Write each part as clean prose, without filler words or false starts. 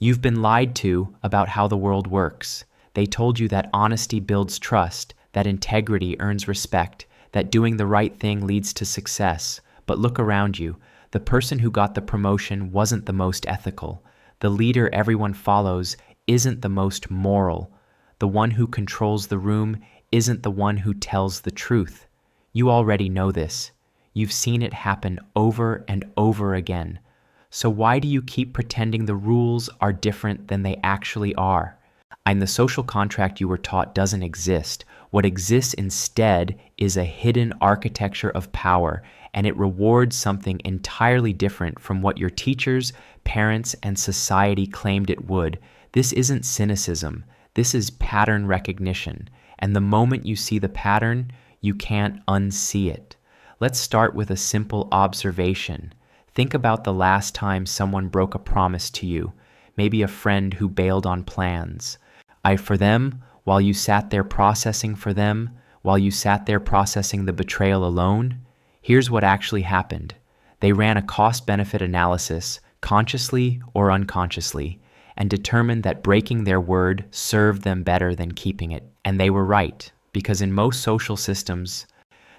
You've been lied to about how the world works. They told you that honesty builds trust, that integrity earns respect, that doing the right thing leads to success. But look around you. The person who got the promotion wasn't the most ethical. The leader everyone follows isn't the most moral. The one who controls the room isn't the one who tells the truth. You already know this. You've seen it happen over and over again. So why do you keep pretending the rules are different than they actually are? And the social contract you were taught doesn't exist. What exists instead is a hidden architecture of power, and it rewards something entirely different from what your teachers, parents, and society claimed it would. This isn't cynicism. This is pattern recognition. And the moment you see the pattern, you can't unsee it. Let's start with a simple observation. Think about the last time someone broke a promise to you, maybe a friend who bailed on plans. For them, while you sat there processing for them, while you sat there processing the betrayal alone, here's what actually happened. They ran a cost-benefit analysis, consciously or unconsciously, and determined that breaking their word served them better than keeping it. And they were right, because in most social systems,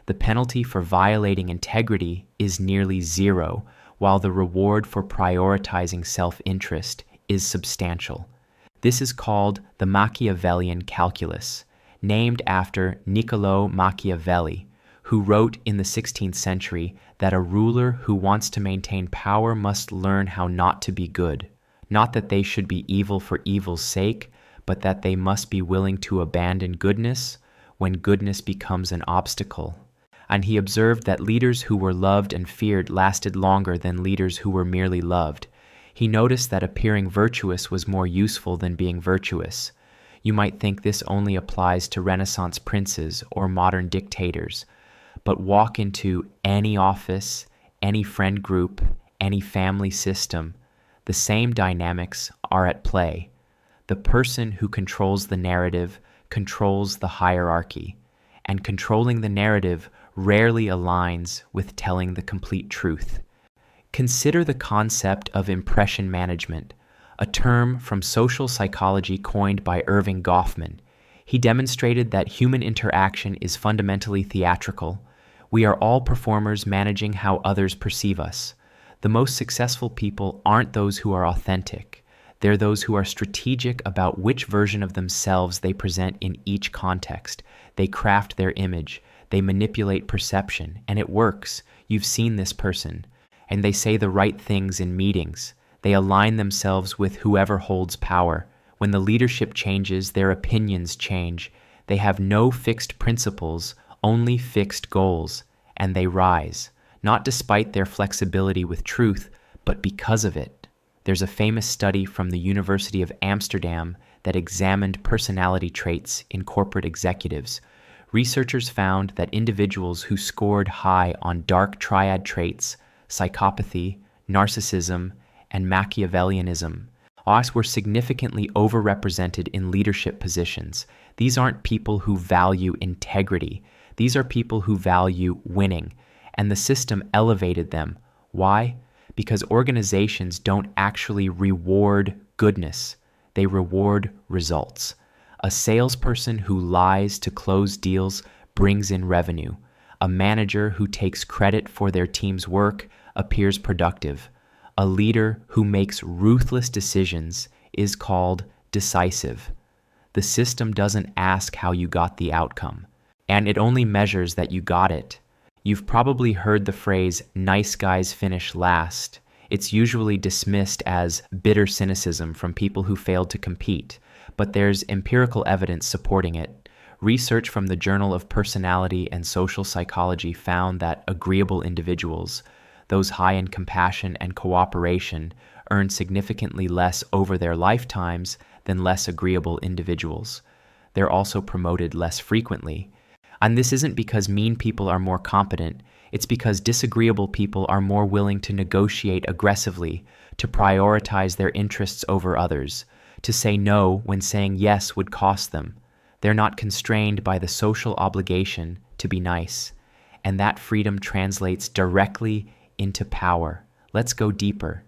the penalty for violating integrity is nearly zero, while the reward for prioritizing self-interest is substantial. This is called the Machiavellian calculus, named after Niccolò Machiavelli, who wrote in the 16th century that a ruler who wants to maintain power must learn how not to be good. Not that they should be evil for evil's sake, but that they must be willing to abandon goodness when goodness becomes an obstacle. And he observed that leaders who were loved and feared lasted longer than leaders who were merely loved. He noticed that appearing virtuous was more useful than being virtuous. You might think this only applies to Renaissance princes or modern dictators, but walk into any office, any friend group, any family system, the same dynamics are at play. The person who controls the narrative controls the hierarchy, and controlling the narrative rarely aligns with telling the complete truth. Consider the concept of impression management, a term from social psychology coined by Erving Goffman. He demonstrated that human interaction is fundamentally theatrical. We are all performers managing how others perceive us. The most successful people aren't those who are authentic. They're those who are strategic about which version of themselves they present in each context. They craft their image. They manipulate perception, and it works. You've seen this person. And they say the right things in meetings. They align themselves with whoever holds power. When the leadership changes, their opinions change. They have no fixed principles, only fixed goals, and they rise, not despite their flexibility with truth, but because of it. There's a famous study from the University of Amsterdam that examined personality traits in corporate executives. Researchers found that individuals who scored high on dark triad traits, psychopathy, narcissism, and Machiavellianism, were significantly overrepresented in leadership positions. These aren't people who value integrity. These are people who value winning, and the system elevated them. Why? Because organizations don't actually reward goodness. They reward results. A salesperson who lies to close deals brings in revenue. A manager who takes credit for their team's work appears productive. A leader who makes ruthless decisions is called decisive. The system doesn't ask how you got the outcome, and it only measures that you got it. You've probably heard the phrase, "nice guys finish last." It's usually dismissed as bitter cynicism from people who failed to compete, but there's empirical evidence supporting it. Research from the Journal of Personality and Social Psychology found that agreeable individuals, those high in compassion and cooperation, earn significantly less over their lifetimes than less agreeable individuals. They're also promoted less frequently. And this isn't because mean people are more competent. It's because disagreeable people are more willing to negotiate aggressively, to prioritize their interests over others, to say no when saying yes would cost them. They're not constrained by the social obligation to be nice, and that freedom translates directly into power. Let's go deeper.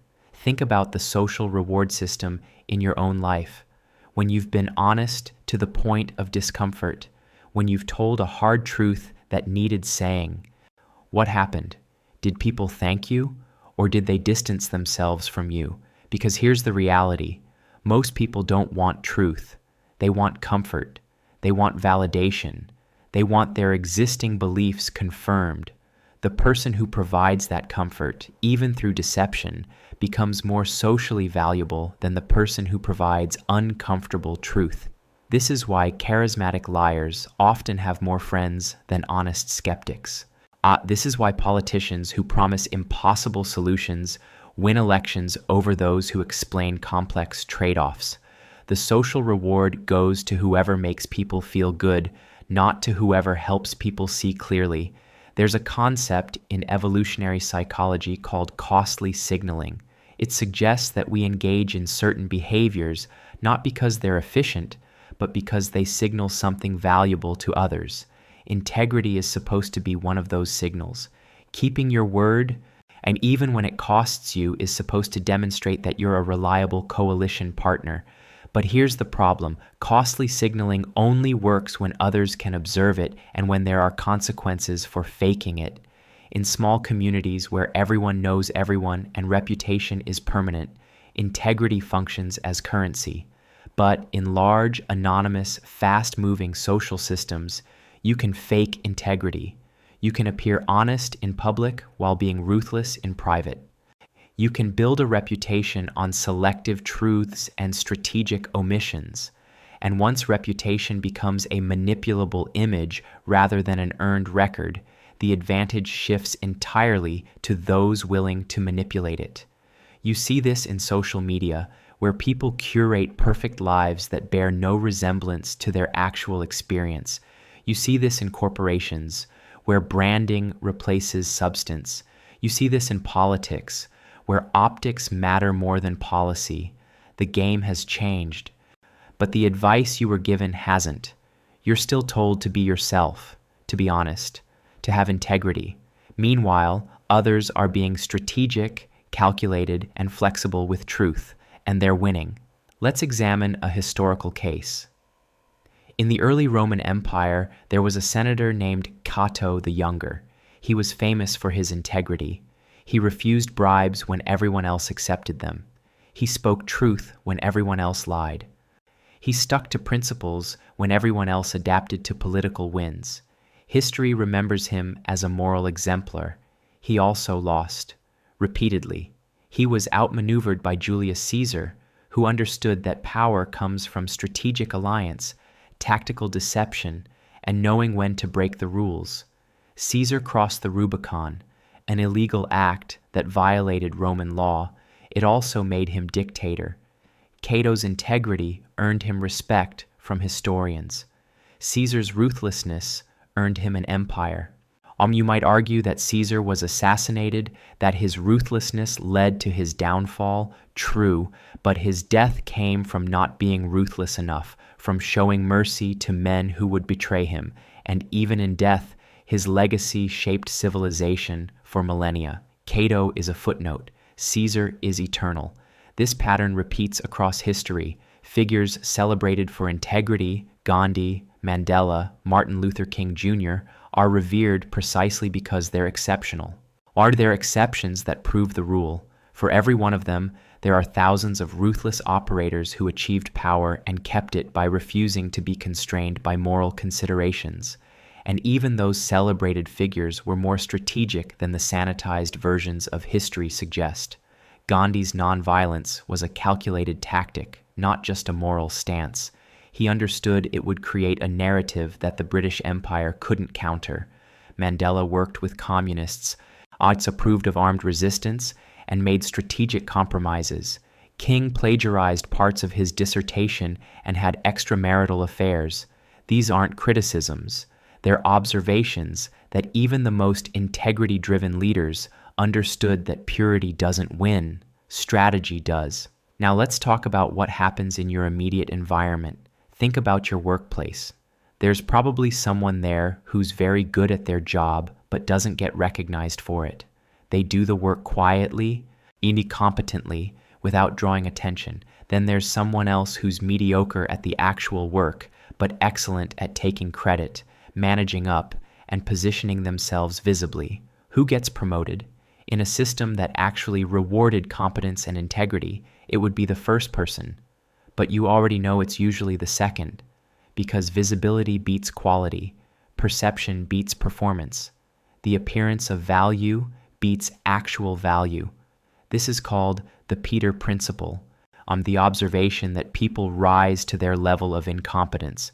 Think about the social reward system in your own life. When you've been honest to the point of discomfort, when you've told a hard truth that needed saying, what happened? Did people thank you, or did they distance themselves from you? Because here's the reality. Most people don't want truth. They want comfort. They want validation. They want their existing beliefs confirmed. The person who provides that comfort, even through deception, becomes more socially valuable than the person who provides uncomfortable truth. This is why charismatic liars often have more friends than honest skeptics. This is why politicians who promise impossible solutions win elections over those who explain complex trade-offs. The social reward goes to whoever makes people feel good, not to whoever helps people see clearly. There's a concept in evolutionary psychology called costly signaling. It suggests that we engage in certain behaviors not because they're efficient, but because they signal something valuable to others. Integrity is supposed to be one of those signals. Keeping your word, and even when it costs you, is supposed to demonstrate that you're a reliable coalition partner. But here's the problem. Costly signaling only works when others can observe it and when there are consequences for faking it. In small communities where everyone knows everyone and reputation is permanent, integrity functions as currency. But in large, anonymous, fast-moving social systems, you can fake integrity. You can appear honest in public while being ruthless in private. You can build a reputation on selective truths and strategic omissions. And once reputation becomes a manipulable image rather than an earned record, the advantage shifts entirely to those willing to manipulate it. You see this in social media, where people curate perfect lives that bear no resemblance to their actual experience. You see this in corporations, where branding replaces substance. You see this in politics, where optics matter more than policy. The game has changed, but the advice you were given hasn't. You're still told to be yourself, to be honest, to have integrity. Meanwhile, others are being strategic, calculated, and flexible with truth, and they're winning. Let's examine a historical case. In the early Roman Empire, there was a senator named Cato the Younger. He was famous for his integrity. He refused bribes when everyone else accepted them. He spoke truth when everyone else lied. He stuck to principles when everyone else adapted to political wins. History remembers him as a moral exemplar. He also lost, repeatedly. He was outmaneuvered by Julius Caesar, who understood that power comes from strategic alliance, tactical deception, and knowing when to break the rules. Caesar crossed the Rubicon, an illegal act that violated Roman law. It also made him dictator. Cato's integrity earned him respect from historians. Caesar's ruthlessness earned him an empire. You might argue that Caesar was assassinated, that his ruthlessness led to his downfall. True, but his death came from not being ruthless enough, from showing mercy to men who would betray him, and even in death, his legacy shaped civilization for millennia. Cato is a footnote. Caesar is eternal. This pattern repeats across history. Figures celebrated for integrity, Gandhi, Mandela, Martin Luther King Jr., are revered precisely because they're exceptional. Are there exceptions that prove the rule? For every one of them, there are thousands of ruthless operators who achieved power and kept it by refusing to be constrained by moral considerations. And even those celebrated figures were more strategic than the sanitized versions of history suggest. Gandhi's nonviolence was a calculated tactic, not just a moral stance. He understood it would create a narrative that the British Empire couldn't counter. Mandela worked with communists, approved of armed resistance, and made strategic compromises. King plagiarized parts of his dissertation and had extramarital affairs. These aren't criticisms. They're observations that even the most integrity-driven leaders understood that purity doesn't win, strategy does. Now let's talk about what happens in your immediate environment. Think about your workplace. There's probably someone there who's very good at their job but doesn't get recognized for it. They do the work quietly, incompetently, without drawing attention. Then there's someone else who's mediocre at the actual work, but excellent at taking credit, managing up, and positioning themselves visibly. Who gets promoted? In a system that actually rewarded competence and integrity, it would be the first person. But you already know it's usually the second, because visibility beats quality, perception beats performance. The appearance of value beats actual value. This is called the Peter Principle, the observation that people rise to their level of incompetence.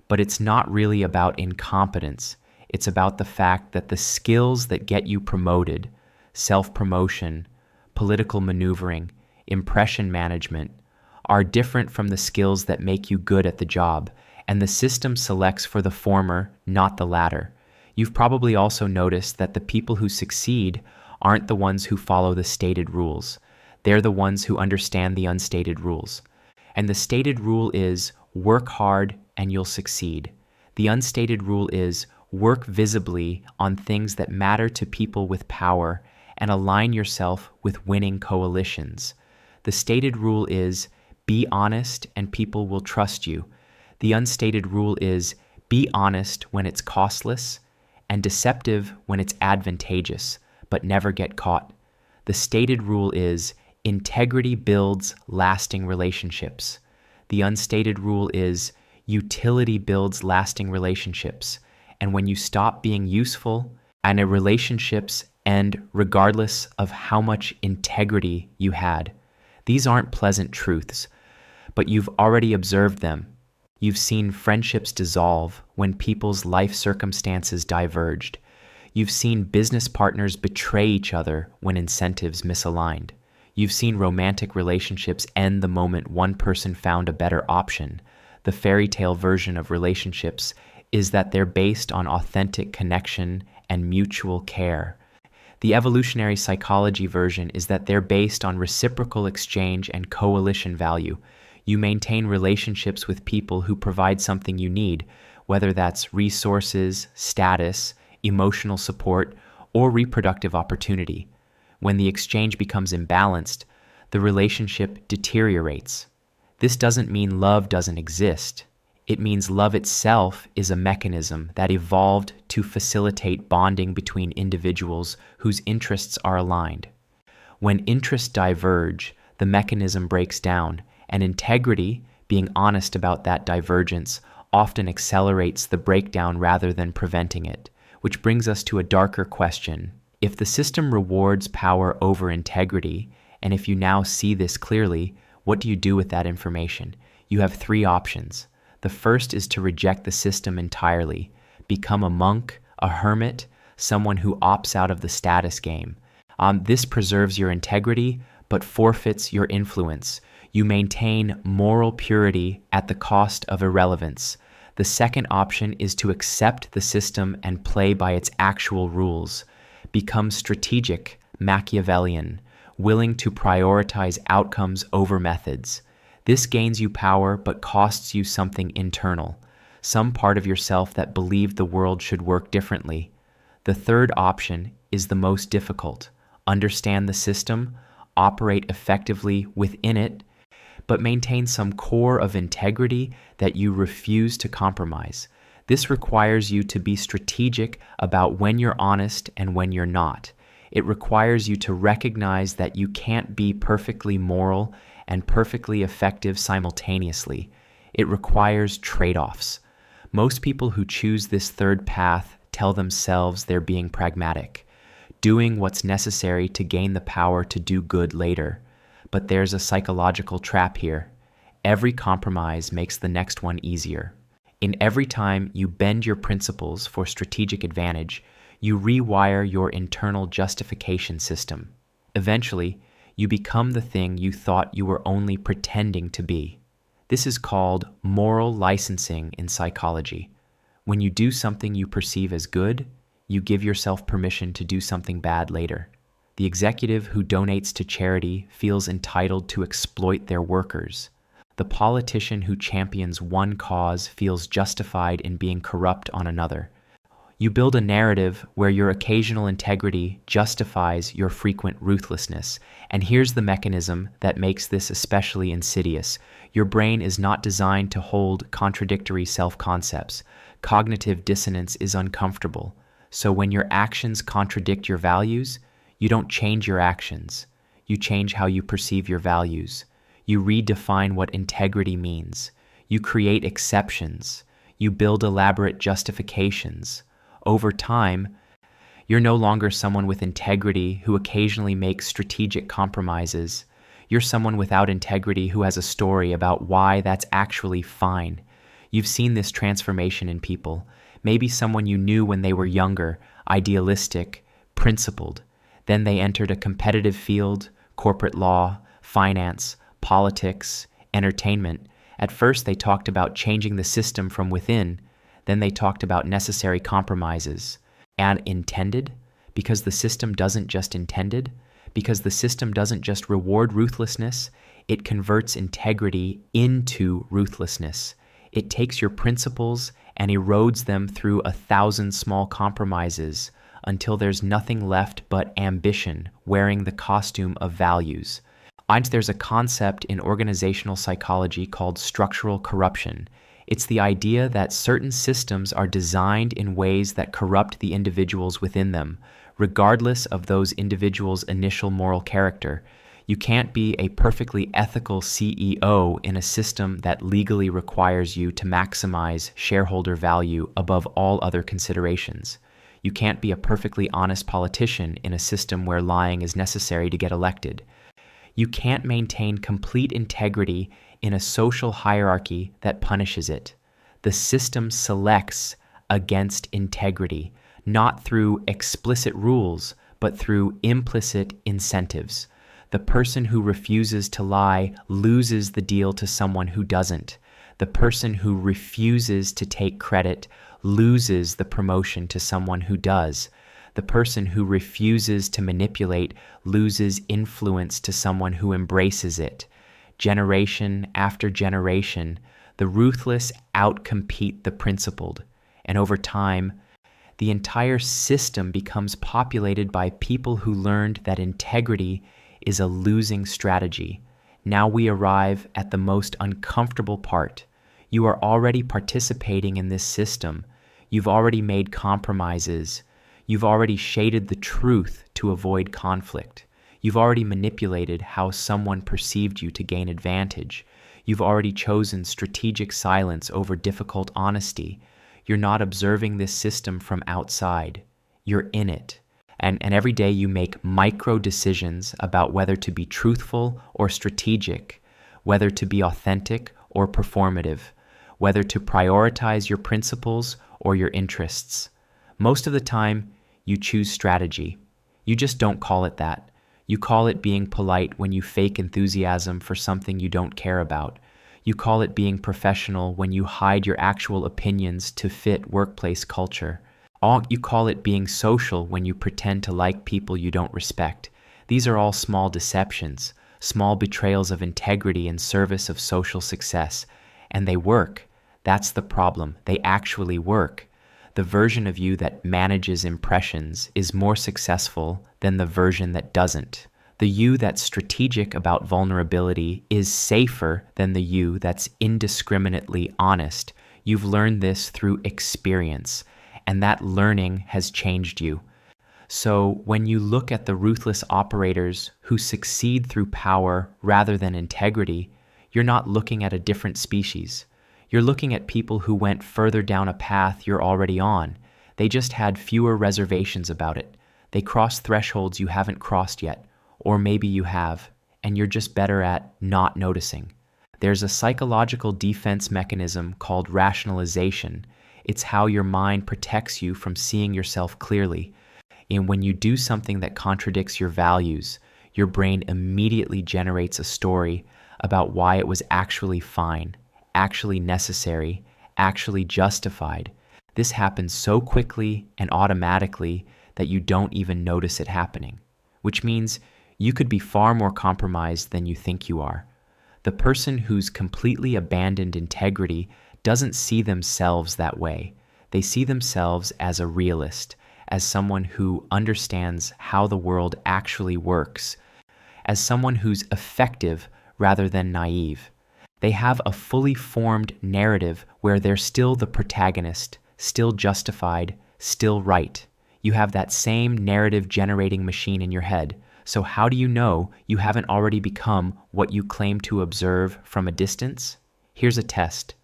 But it's not really about incompetence. It's about the fact that the skills that get you promoted, self-promotion, political maneuvering, impression management, are different from the skills that make you good at the job, and the system selects for the former, not the latter. You've probably also noticed that the people who succeed aren't the ones who follow the stated rules. They're the ones who understand the unstated rules. And the stated rule is work hard and you'll succeed. The unstated rule is work visibly on things that matter to people with power and align yourself with winning coalitions. The stated rule is be honest and people will trust you. The unstated rule is be honest when it's costless and deceptive when it's advantageous, but never get caught. The stated rule is integrity builds lasting relationships. The unstated rule is utility builds lasting relationships. And when you stop being useful, and a relationships end regardless of how much integrity you had. These aren't pleasant truths, but you've already observed them. You've seen friendships dissolve when people's life circumstances diverged. You've seen business partners betray each other when incentives misaligned. You've seen romantic relationships end the moment one person found a better option. The fairy tale version of relationships is that they're based on authentic connection and mutual care. The evolutionary psychology version is that they're based on reciprocal exchange and coalition value. You maintain relationships with people who provide something you need, whether that's resources, status, emotional support, or reproductive opportunity. When the exchange becomes imbalanced, the relationship deteriorates. This doesn't mean love doesn't exist. It means love itself is a mechanism that evolved to facilitate bonding between individuals whose interests are aligned. When interests diverge, the mechanism breaks down, and integrity, being honest about that divergence, often accelerates the breakdown rather than preventing it. Which brings us to a darker question. If the system rewards power over integrity, and if you now see this clearly, what do you do with that information? You have three options. The first is to reject the system entirely, become a monk, a hermit, someone who opts out of the status game. This preserves your integrity, but forfeits your influence. You maintain moral purity at the cost of irrelevance. The second option is to accept the system and play by its actual rules. Become strategic, Machiavellian, willing to prioritize outcomes over methods. This gains you power but costs you something internal, some part of yourself that believed the world should work differently. The third option is the most difficult. Understand the system, operate effectively within it, but maintain some core of integrity that you refuse to compromise. This requires you to be strategic about when you're honest and when you're not. It requires you to recognize that you can't be perfectly moral and perfectly effective simultaneously. It requires trade-offs. Most people who choose this third path tell themselves they're being pragmatic, doing what's necessary to gain the power to do good later. But there's a psychological trap here. Every compromise makes the next one easier. In every time you bend your principles for strategic advantage, you rewire your internal justification system. Eventually, you become the thing you thought you were only pretending to be. This is called moral licensing in psychology. When you do something you perceive as good, you give yourself permission to do something bad later. The executive who donates to charity feels entitled to exploit their workers. The politician who champions one cause feels justified in being corrupt on another. You build a narrative where your occasional integrity justifies your frequent ruthlessness. And here's the mechanism that makes this especially insidious. Your brain is not designed to hold contradictory self-concepts. Cognitive dissonance is uncomfortable. So when your actions contradict your values, you don't change your actions. You change how you perceive your values. You redefine what integrity means. You create exceptions. You build elaborate justifications. Over time, you're no longer someone with integrity who occasionally makes strategic compromises. You're someone without integrity who has a story about why that's actually fine. You've seen this transformation in people. Maybe someone you knew when they were younger, idealistic, principled. Then they entered a competitive field, corporate law, finance, politics, entertainment. At first, they talked about changing the system from within. Then they talked about necessary compromises. And intended? Because the system doesn't just intended? Because the system doesn't just reward ruthlessness, it converts integrity into ruthlessness. It takes your principles and erodes them through 1,000 small compromises until there's nothing left but ambition wearing the costume of values. There's a concept in organizational psychology called structural corruption. It's the idea that certain systems are designed in ways that corrupt the individuals within them, regardless of those individuals' initial moral character. You can't be a perfectly ethical CEO in a system that legally requires you to maximize shareholder value above all other considerations. You can't be a perfectly honest politician in a system where lying is necessary to get elected. You can't maintain complete integrity in a social hierarchy that punishes it. The system selects against integrity, not through explicit rules, but through implicit incentives. The person who refuses to lie loses the deal to someone who doesn't. The person who refuses to take credit loses the promotion to someone who does. The person who refuses to manipulate loses influence to someone who embraces it. Generation after generation, the ruthless outcompete the principled, and over time, the entire system becomes populated by people who learned that integrity is a losing strategy. Now we arrive at the most uncomfortable part. You are already participating in this system. You've already made compromises. You've already shaded the truth to avoid conflict. You've already manipulated how someone perceived you to gain advantage. You've already chosen strategic silence over difficult honesty. You're not observing this system from outside. You're in it. And every day you make micro decisions about whether to be truthful or strategic, whether to be authentic or performative, whether to prioritize your principles or your interests. Most of the time, you choose strategy. You just don't call it that. You call it being polite when you fake enthusiasm for something you don't care about. You call it being professional when you hide your actual opinions to fit workplace culture. You call it being social when you pretend to like people you don't respect. These are all small deceptions, small betrayals of integrity in service of social success. And they work. That's the problem. They actually work. The version of you that manages impressions is more successful than the version that doesn't. The you that's strategic about vulnerability is safer than the you that's indiscriminately honest. You've learned this through experience, and that learning has changed you. So when you look at the ruthless operators who succeed through power rather than integrity, you're not looking at a different species. You're looking at people who went further down a path you're already on. They just had fewer reservations about it. They crossed thresholds you haven't crossed yet, or maybe you have, and you're just better at not noticing. There's a psychological defense mechanism called rationalization. It's how your mind protects you from seeing yourself clearly. And when you do something that contradicts your values, your brain immediately generates a story about why it was actually fine, actually necessary, actually justified. This happens so quickly and automatically that you don't even notice it happening, which means you could be far more compromised than you think you are. The person who's completely abandoned integrity doesn't see themselves that way. They see themselves as a realist, as someone who understands how the world actually works, as someone who's effective rather than naive. They have a fully formed narrative where they're still the protagonist, still justified, still right. You have that same narrative generating machine in your head. So how do you know you haven't already become what you claim to observe from a distance? Here's a test.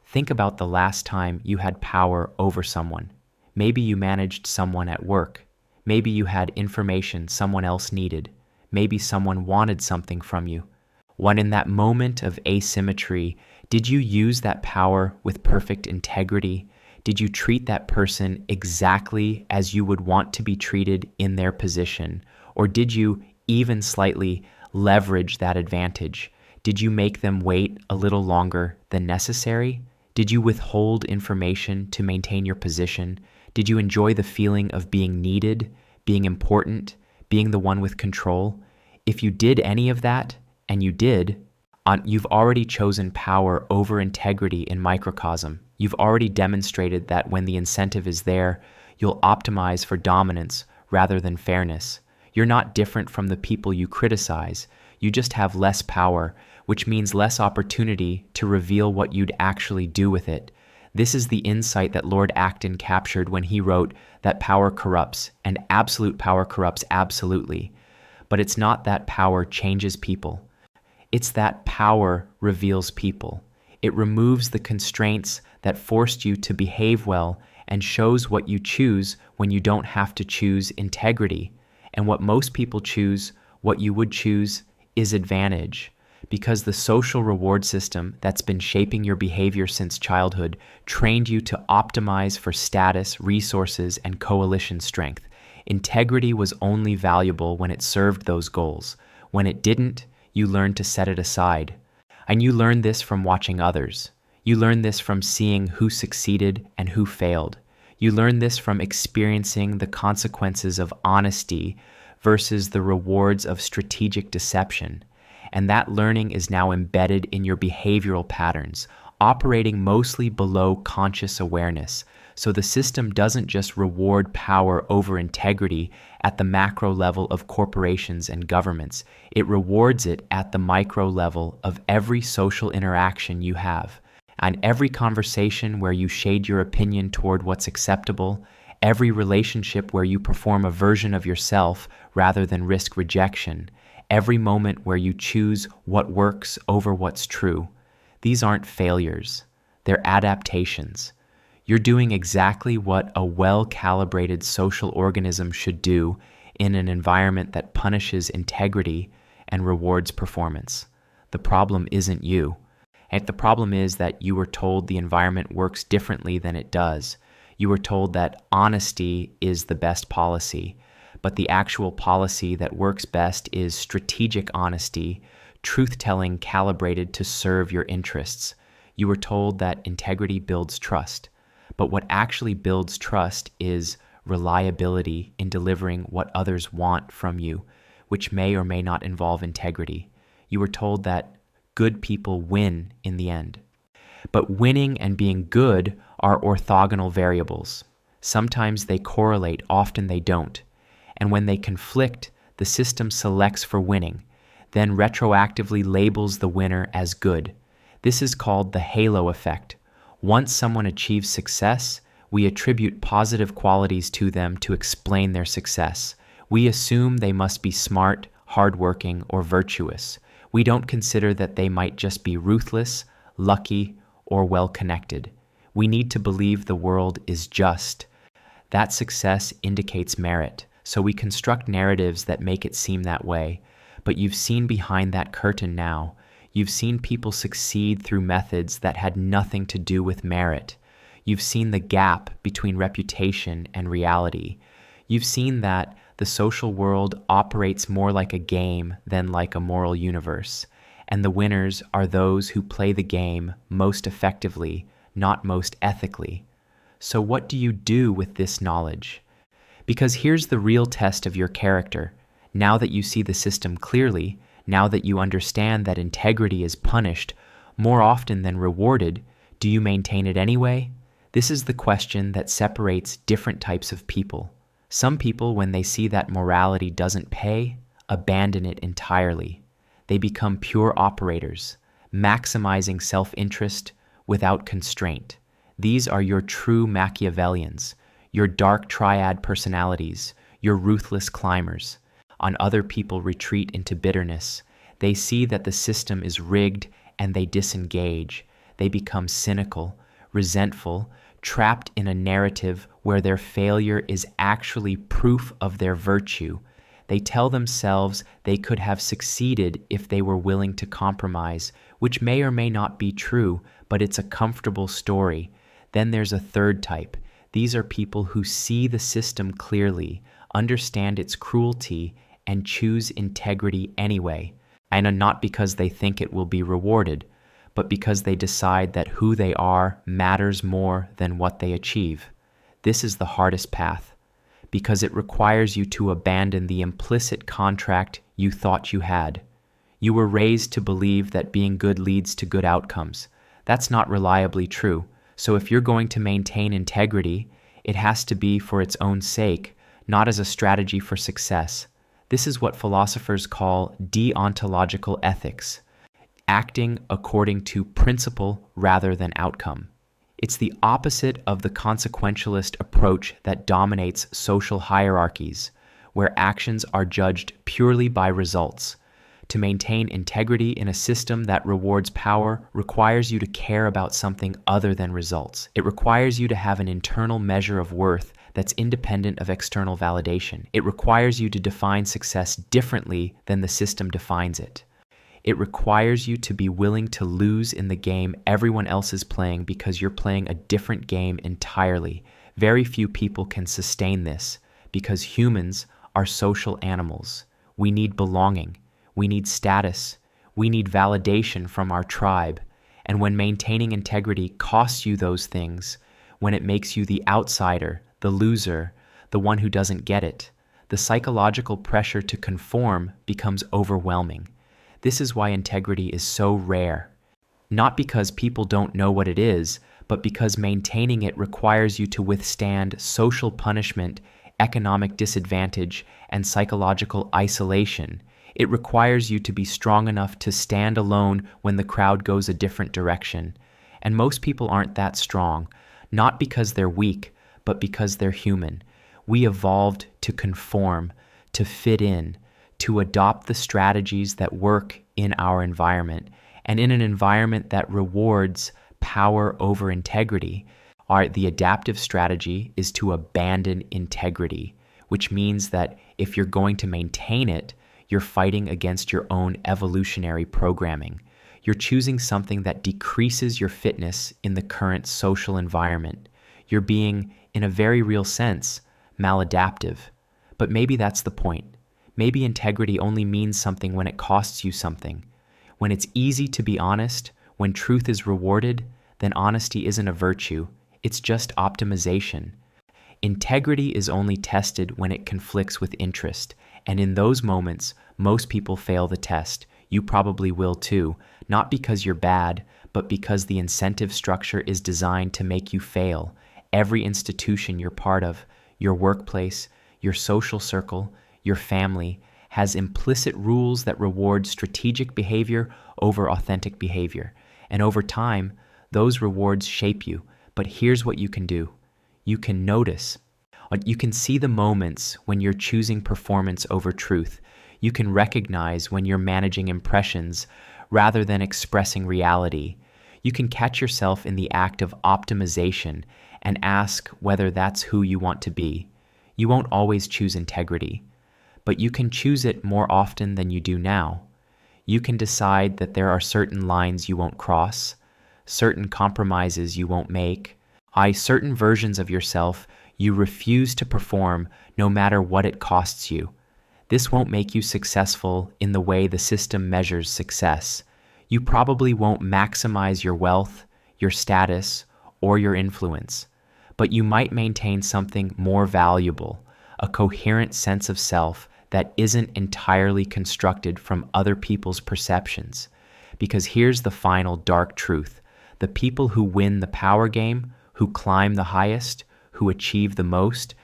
Think about the last time you had power over someone. Maybe you managed someone at work. Maybe you had information someone else needed. Maybe someone wanted something from you. When in that moment of asymmetry, did you use that power with perfect integrity? Did you treat that person exactly as you would want to be treated in their position? Or did you even slightly leverage that advantage? Did you make them wait a little longer than necessary? Did you withhold information to maintain your position? Did you enjoy the feeling of being needed, being important, being the one with control? If you did any of that, and you did, you've already chosen power over integrity in microcosm. You've already demonstrated that when the incentive is there, you'll optimize for dominance rather than fairness. You're not different from the people you criticize. You just have less power, which means less opportunity to reveal what you'd actually do with it. This is the insight that Lord Acton captured when he wrote that power corrupts, and absolute power corrupts absolutely. But it's not that power changes people. It's that power reveals people. It removes the constraints that forced you to behave well and shows what you choose when you don't have to choose integrity. And what most people choose, what you would choose, is advantage. Because the social reward system that's been shaping your behavior since childhood trained you to optimize for status, resources, and coalition strength. Integrity was only valuable when it served those goals. When it didn't, you learned to set it aside. And you learned this from watching others. You learned this from seeing who succeeded and who failed. You learned this from experiencing the consequences of honesty versus the rewards of strategic deception. And that learning is now embedded in your behavioral patterns, operating mostly below conscious awareness. So the system doesn't just reward power over integrity at the macro level of corporations and governments. It rewards it at the micro level of every social interaction you have. And every conversation where you shade your opinion toward what's acceptable, every relationship where you perform a version of yourself rather than risk rejection, every moment where you choose what works over what's true. These aren't failures. They're adaptations. You're doing exactly what a well-calibrated social organism should do in an environment that punishes integrity and rewards performance. The problem isn't you. And the problem is that you were told the environment works differently than it does. You were told that honesty is the best policy, but the actual policy that works best is strategic honesty, truth-telling calibrated to serve your interests. You were told that integrity builds trust. But what actually builds trust is reliability in delivering what others want from you, which may or may not involve integrity. You were told that good people win in the end. But winning and being good are orthogonal variables. Sometimes they correlate, often they don't. And when they conflict, the system selects for winning, then retroactively labels the winner as good. This is called the halo effect. Once someone achieves success, we attribute positive qualities to them to explain their success. We assume they must be smart, hardworking, or virtuous. We don't consider that they might just be ruthless, lucky, or well-connected. We need to believe the world is just. That success indicates merit, so we construct narratives that make it seem that way. But you've seen behind that curtain now. You've seen people succeed through methods that had nothing to do with merit. You've seen the gap between reputation and reality. You've seen that the social world operates more like a game than like a moral universe. And the winners are those who play the game most effectively, not most ethically. So what do you do with this knowledge? Because here's the real test of your character. Now that you see the system clearly, now that you understand that integrity is punished more often than rewarded, do you maintain it anyway? This is the question that separates different types of people. Some people, when they see that morality doesn't pay, abandon it entirely. They become pure operators, maximizing self-interest without constraint. These are your true Machiavellians, your dark triad personalities, your ruthless climbers. On other people retreat into bitterness. They see that the system is rigged and they disengage. They become cynical, resentful, trapped in a narrative where their failure is actually proof of their virtue. They tell themselves they could have succeeded if they were willing to compromise, which may or may not be true, but it's a comfortable story. Then there's a third type. These are people who see the system clearly, understand its cruelty, and choose integrity anyway, and not because they think it will be rewarded, but because they decide that who they are matters more than what they achieve. This is the hardest path, because it requires you to abandon the implicit contract you thought you had. You were raised to believe that being good leads to good outcomes. That's not reliably true. So if you're going to maintain integrity, it has to be for its own sake, not as a strategy for success. This is what philosophers call deontological ethics, acting according to principle rather than outcome. It's the opposite of the consequentialist approach that dominates social hierarchies, where actions are judged purely by results. To maintain integrity in a system that rewards power requires you to care about something other than results. It requires you to have an internal measure of worth that's independent of external validation. It requires you to define success differently than the system defines it. It requires you to be willing to lose in the game everyone else is playing because you're playing a different game entirely. Very few people can sustain this because humans are social animals. We need belonging. We need status. We need validation from our tribe. And when maintaining integrity costs you those things, when it makes you the outsider, the loser, the one who doesn't get it, the psychological pressure to conform becomes overwhelming. This is why integrity is so rare. Not because people don't know what it is, but because maintaining it requires you to withstand social punishment, economic disadvantage, and psychological isolation. It requires you to be strong enough to stand alone when the crowd goes a different direction. And most people aren't that strong, not because they're weak, but because they're human. We evolved to conform, to fit in, to adopt the strategies that work in our environment. And in an environment that rewards power over integrity, the adaptive strategy is to abandon integrity, which means that if you're going to maintain it, you're fighting against your own evolutionary programming. You're choosing something that decreases your fitness in the current social environment. You're being, in a very real sense, maladaptive. But maybe that's the point. Maybe integrity only means something when it costs you something. When it's easy to be honest, when truth is rewarded, then honesty isn't a virtue. It's just optimization. Integrity is only tested when it conflicts with interest. And in those moments, most people fail the test. You probably will too, not because you're bad, but because the incentive structure is designed to make you fail. Every institution you're part of, your workplace, your social circle, your family, has implicit rules that reward strategic behavior over authentic behavior. And over time, those rewards shape you. But here's what you can do. You can notice. You can see the moments when you're choosing performance over truth. You can recognize when you're managing impressions rather than expressing reality. You can catch yourself in the act of optimization and ask whether that's who you want to be. You won't always choose integrity, but you can choose it more often than you do now. You can decide that there are certain lines you won't cross, certain compromises you won't make, certain versions of yourself you refuse to perform no matter what it costs you. This won't make you successful in the way the system measures success. You probably won't maximize your wealth, your status, or your influence, but you might maintain something more valuable, a coherent sense of self that isn't entirely constructed from other people's perceptions. Because here's the final dark truth. The people who win the power game, who climb the highest, who achieve the most,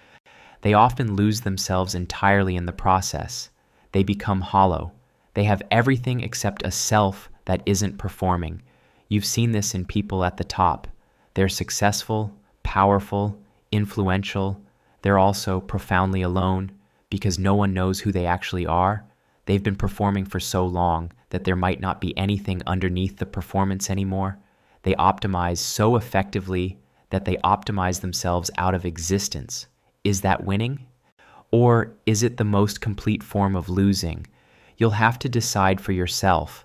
they often lose themselves entirely in the process. They become hollow. They have everything except a self that isn't performing. You've seen this in people at the top. They're successful, powerful, influential. They're also profoundly alone because no one knows who they actually are. They've been performing for so long that there might not be anything underneath the performance anymore. They optimize so effectively that they optimize themselves out of existence. Is that winning? Or is it the most complete form of losing? You'll have to decide for yourself.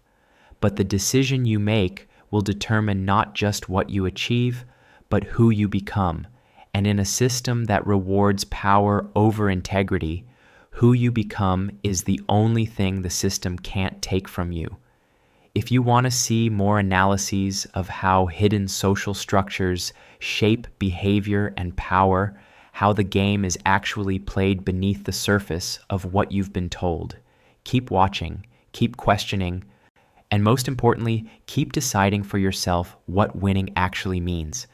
But the decision you make will determine not just what you achieve, but who you become. And in a system that rewards power over integrity, who you become is the only thing the system can't take from you. If you want to see more analyses of how hidden social structures shape behavior and power, how the game is actually played beneath the surface of what you've been told, keep watching, keep questioning, and most importantly, keep deciding for yourself what winning actually means.